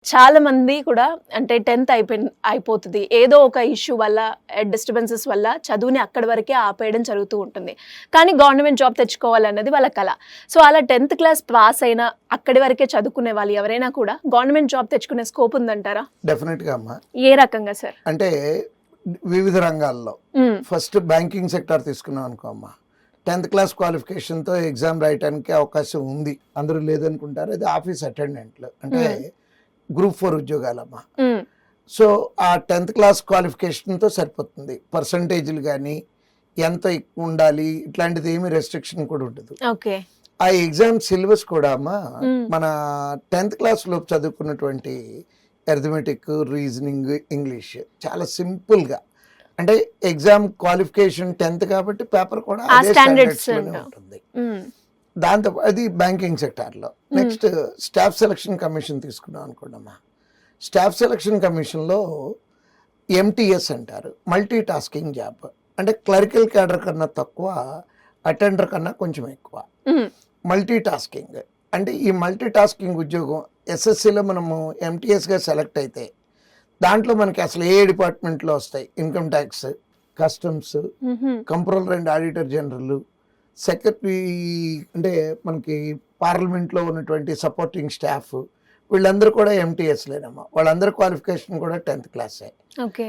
చాలా మంది కూడా అంటే 10th అయిపోతుంది. ఏదో ఒక ఇష్యూ వల్ల, డిస్టర్బెన్సెస్ వల్ల చదువుని అక్కడి వరకే ఆపేయడం జరుగుతూ ఉంటుంది. కానీ గవర్నమెంట్ జాబ్ తెచ్చుకోవాలన్నది వాళ్ళ కల. సో అలా 10th క్లాస్ పాస్ అయిన అక్కడి వరకే చదువుకునే వాళ్ళు ఎవరైనా కూడా గవర్నమెంట్ జాబ్ తెచ్చుకునే స్కోప్ ఉందంటారా? డెఫినెట్గా అమ్మా. ఏ రకంగా సార్? అంటే వివిధ రంగాల్లో ఫస్ట్ బ్యాంకింగ్ సెక్టార్ తీసుకున్నాం అనుకో అమ్మా, 10th క్లాస్ క్వాలిఫికేషన్తో ఎగ్జామ్ రాయడానికి అవకాశం ఉంది. అందరూ లేదనుకుంటారు. అది ఆఫీస్ అటెండెంట్లు అంటే గ్రూప్ 4 ఉద్యోగాలమ్మా. సో ఆ 10th క్లాస్ క్వాలిఫికేషన్తో సరిపోతుంది. పర్సంటేజ్లు కానీ ఎంత ఎక్కువ ఉండాలి ఇట్లాంటిది ఏమి రెస్ట్రిక్షన్ కూడా ఉండదు. ఓకే. ఆ ఎగ్జామ్ సిలబస్ కూడా అమ్మా మన 10th క్లాస్ లోపు చదువుకున్నటువంటి అర్థమెటిక్, రీజనింగ్, ఇంగ్లీష్ చాలా సింపుల్గా, అంటే ఎగ్జామ్ క్వాలిఫికేషన్ 10th కాబట్టి పేపర్ కూడా అదే స్టాండర్డ్స్లోనే ఉంటుంది. దాంతో అది బ్యాంకింగ్ సెక్టార్లో. నెక్స్ట్ స్టాఫ్ సెలక్షన్ కమిషన్ తీసుకున్నాం అనుకోండమ్మా. స్టాఫ్ సెలక్షన్ కమిషన్లో MTS అంటారు, మల్టీ టాస్కింగ్ జాబ్. అంటే క్లరికల్ క్యాడర్ కన్నా తక్కువ, అటెండర్ కన్నా కొంచెం ఎక్కువ. మల్టీ టాస్కింగ్ అంటే ఈ మల్టీ టాస్కింగ్ ఉద్యోగం SSCలో మనము MTSగా సెలెక్ట్ అయితే దాంట్లో మనకి అసలు ఏ డిపార్ట్మెంట్లో వస్తాయి, income tax, customs, controller and auditor general, secretary, అంటే మనకి పార్లమెంట్లో ఉన్నటువంటి సపోర్టింగ్ స్టాఫ్, వీళ్ళందరూ కూడా MTS లేనమ్మా. వాళ్ళందరి క్వాలిఫికేషన్ కూడా 10th క్లాసే. ఓకే.